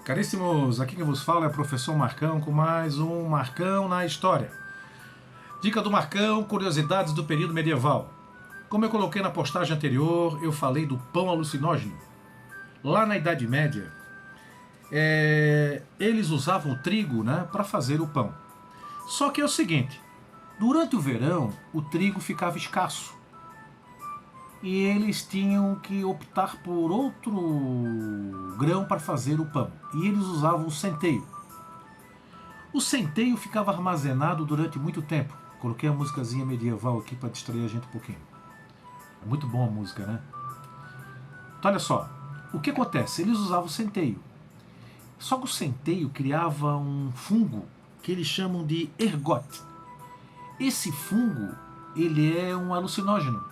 Caríssimos, aqui quem vos fala é o professor Marcão com mais um Marcão na História. Dica do Marcão, curiosidades do período medieval. Como eu coloquei na postagem anterior, eu falei do pão alucinógeno. Lá na Idade Média, eles usavam o trigo, né, para fazer o pão. Só que é o seguinte, durante o verão o trigo ficava escasso. E eles tinham que optar por outro grão para fazer o pão. E eles usavam o centeio. O centeio ficava armazenado durante muito tempo. Coloquei a musicazinha medieval aqui para distrair a gente um pouquinho. É muito bom a música, né? Então olha só, o que acontece? Eles usavam o centeio. Só que o centeio criava um fungo que eles chamam de ergot. Esse fungo, ele é um alucinógeno.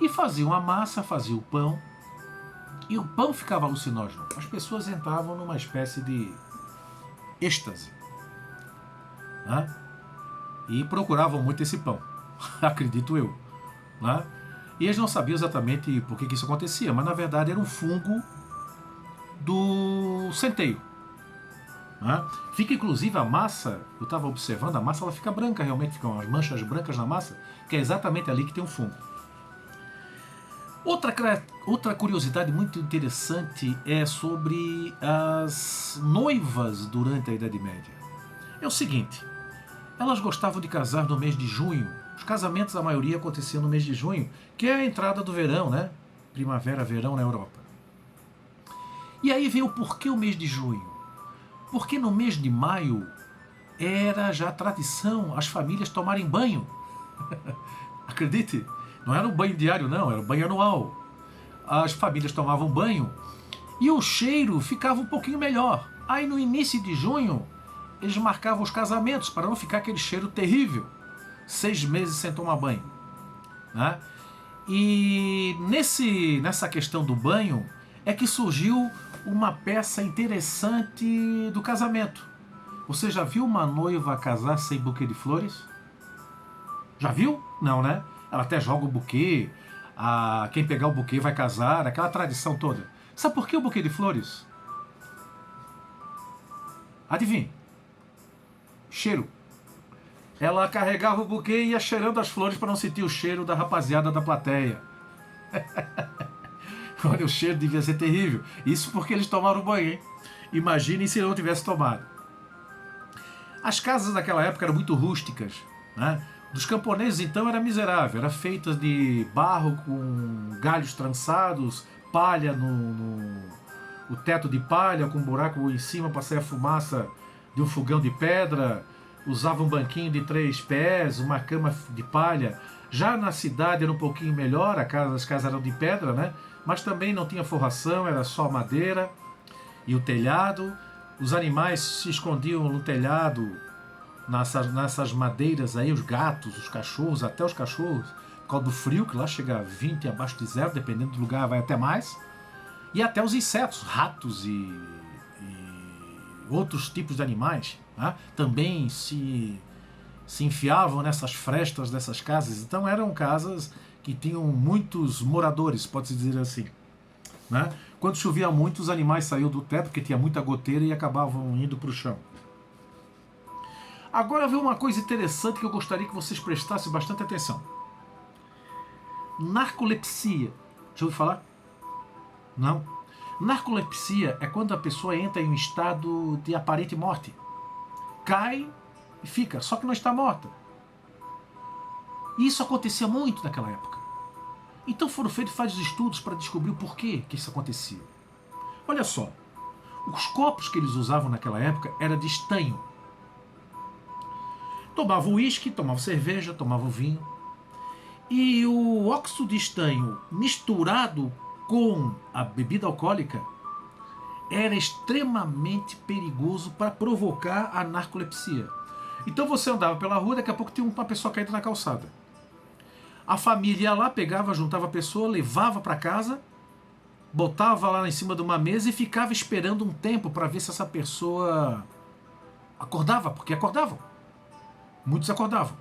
E faziam a massa, faziam o pão, e o pão ficava alucinógeno. As pessoas entravam numa espécie de êxtase, né? E procuravam muito esse pão, acredito eu, né? E eles não sabiam exatamente por que isso acontecia, mas na verdade era um fungo do centeio, né? Fica inclusive a massa, eu estava observando, a massa ela fica branca realmente, ficam as manchas brancas na massa, que é exatamente ali que tem um fungo. Outra curiosidade muito interessante é sobre as noivas durante a Idade Média. É o seguinte, elas gostavam de casar no mês de junho. Os casamentos, a maioria, aconteciam no mês de junho, que é a entrada do verão, né? Primavera, verão na Europa. E aí vem o porquê o mês de junho. Porque no mês de maio era já tradição as famílias tomarem banho. Acredite, não era um banho diário não, era um banho anual. As famílias tomavam banho e o cheiro ficava um pouquinho melhor. Aí no início de junho, eles marcavam os casamentos para não ficar aquele cheiro terrível. 6 meses sem tomar banho, né? E nessa questão do banho é que surgiu uma peça interessante do casamento. Você já viu uma noiva casar sem buquê de flores? Já viu? Não, né? Ela até joga o buquê, quem pegar o buquê vai casar, aquela tradição toda. Sabe por que o buquê de flores? Adivinha? Cheiro. Ela carregava o buquê e ia cheirando as flores para não sentir o cheiro da rapaziada da plateia. Olha, o cheiro devia ser terrível. Isso porque eles tomaram banho, hein? Imaginem se não tivesse tomado. As casas daquela época eram muito rústicas, né? Dos camponeses, então, era miserável. Era feita de barro com galhos trançados, palha o teto de palha, com um buraco em cima para sair a fumaça de um fogão de pedra. Usava um banquinho de 3 pés, uma cama de palha. Já na cidade era um pouquinho melhor, as casas eram de pedra, né? Mas também não tinha forração, era só madeira e o telhado. Os animais se escondiam no telhado, nessas madeiras aí, os gatos, os cachorros, até os cachorros, por causa do frio, que lá chega a 20 abaixo de zero, dependendo do lugar vai até mais, e até os insetos, ratos e outros tipos de animais, né? Também se enfiavam nessas frestas dessas casas. Então eram casas que tinham muitos moradores, pode-se dizer assim, né? Quando chovia muito, os animais saíam do teto, porque tinha muita goteira, e acabavam indo para o chão. Agora vem uma coisa interessante que eu gostaria que vocês prestassem bastante atenção. Narcolepsia. Já ouviu falar? Não? Narcolepsia é quando a pessoa entra em um estado de aparente morte. Cai e fica, só que não está morta. E isso acontecia muito naquela época. Então foram feitos vários estudos para descobrir o porquê que isso acontecia. Olha só, os copos que eles usavam naquela época eram de estanho. Tomavam uísque, tomavam cerveja, tomavam vinho. E o óxido de estanho misturado com a bebida alcoólica era extremamente perigoso para provocar a narcolepsia. Então você andava pela rua, daqui a pouco tinha uma pessoa caída na calçada. A família ia lá, pegava, juntava a pessoa, levava para casa, botava lá em cima de uma mesa e ficava esperando um tempo para ver se essa pessoa acordava, porque acordavam. Muitos acordavam.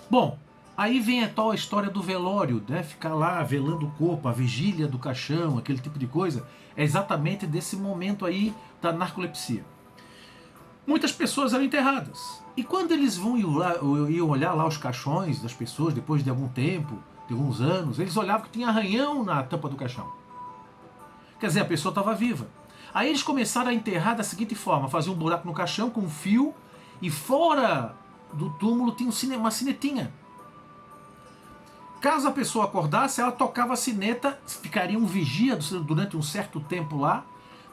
Bom, Aí vem a tal história do velório, né? Ficar lá velando o corpo, a vigília do caixão, aquele tipo de coisa. É exatamente desse momento aí da narcolepsia. Muitas pessoas eram enterradas. E quando eles iam olhar lá os caixões das pessoas, depois de algum tempo, de alguns anos, eles olhavam que tinha arranhão na tampa do caixão. Quer dizer, a pessoa estava viva. Aí eles começaram a enterrar da seguinte forma: faziam um buraco no caixão com um fio e fora do túmulo tinha uma sinetinha. Caso a pessoa acordasse, ela tocava a sineta, ficaria um vigia durante um certo tempo lá,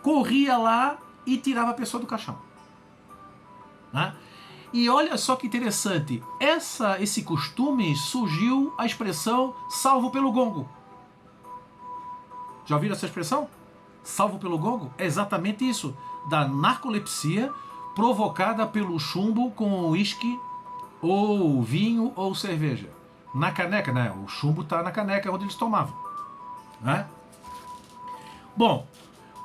corria lá e tirava a pessoa do caixão. Né? E olha só que interessante, esse costume surgiu a expressão salvo pelo gongo. Já ouviram essa expressão? Salvo pelo gongo? É exatamente isso, da narcolepsia provocada pelo chumbo com uísque ou vinho ou cerveja. Na caneca, né? O chumbo está na caneca onde eles tomavam. Né? Bom,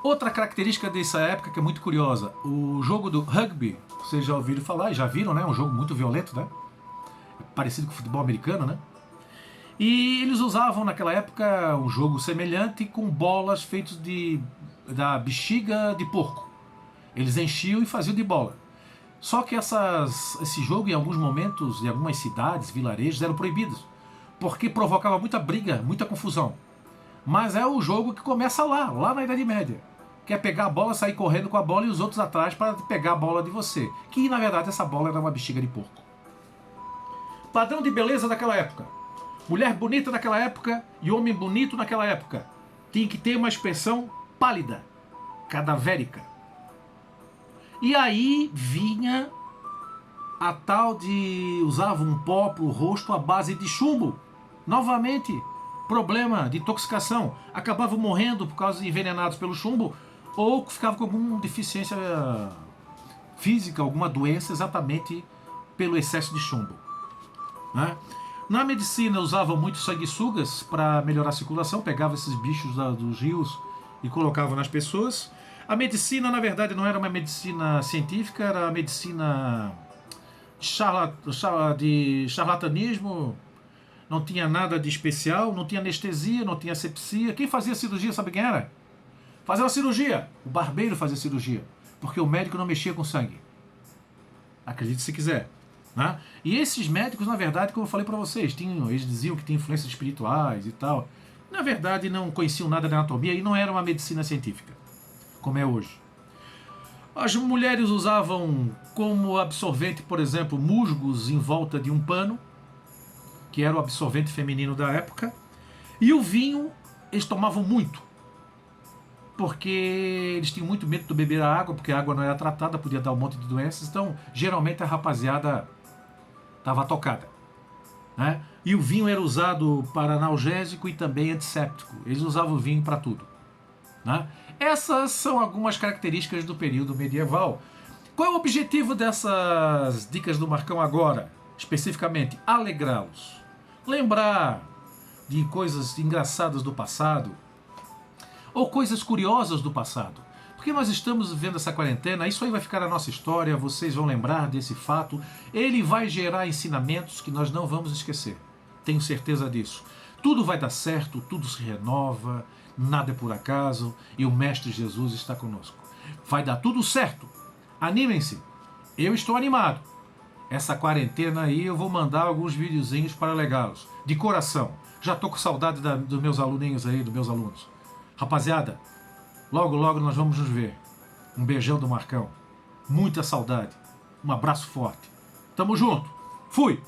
outra característica dessa época que é muito curiosa, o jogo do rugby, vocês já ouviram falar, já viram, né? Um jogo muito violento, né? Parecido com o futebol americano, né? E eles usavam naquela época um jogo semelhante com bolas feitas da bexiga de porco. Eles enchiam e faziam de bola. Só que esse jogo, em alguns momentos, em algumas cidades, vilarejos, eram proibidos, porque provocava muita briga, muita confusão. Mas é o jogo que começa lá na Idade Média. Que é pegar a bola, sair correndo com a bola e os outros atrás para pegar a bola de você. Que, na verdade, essa bola era uma bexiga de porco. Padrão de beleza daquela época. Mulher bonita naquela época e homem bonito naquela época. Tinha que ter uma expressão pálida, cadavérica. E aí vinha a tal de usava um pó para o rosto à base de chumbo. Novamente, problema de intoxicação. Acabavam morrendo por causa de envenenados pelo chumbo ou ficavam com alguma deficiência física, alguma doença exatamente pelo excesso de chumbo. Né? Na medicina usavam muito sanguessugas para melhorar a circulação, pegavam esses bichos dos rios e colocavam nas pessoas. A medicina, na verdade, não era uma medicina científica, era a medicina de charlatanismo, não tinha nada de especial, não tinha anestesia, não tinha asepsia. Quem fazia cirurgia, sabe quem era? Fazia uma cirurgia. O barbeiro fazia cirurgia, porque o médico não mexia com sangue. Acredite se quiser. Né? E esses médicos, na verdade, como eu falei para vocês, eles diziam que tinham influências espirituais e tal. Na verdade, não conheciam nada da anatomia e não era uma medicina científica, como é hoje. As mulheres usavam como absorvente, por exemplo, musgos em volta de um pano, que era o absorvente feminino da época. E o vinho, eles tomavam muito, porque eles tinham muito medo de beber a água, porque a água não era tratada, podia dar um monte de doenças. Então, geralmente, a rapaziada estava tocada. Né? E o vinho era usado para analgésico e também antisséptico. Eles usavam o vinho para tudo. Né? Essas são algumas características do período medieval. Qual é o objetivo dessas dicas do Marcão agora? Especificamente, alegrá-los. Lembrar de coisas engraçadas do passado ou coisas curiosas do passado. Porque nós estamos vivendo essa quarentena, isso aí vai ficar na nossa história, vocês vão lembrar desse fato. Ele vai gerar ensinamentos que nós não vamos esquecer. Tenho certeza disso. Tudo vai dar certo, tudo se renova, nada é por acaso e o Mestre Jesus está conosco. Vai dar tudo certo. Animem-se. Eu estou animado. Essa quarentena aí eu vou mandar alguns videozinhos para legá-los. De coração. Já estou com saudade dos meus aluninhos aí, dos meus alunos. Rapaziada, logo logo nós vamos nos ver. Um beijão do Marcão. Muita saudade. Um abraço forte. Tamo junto. Fui!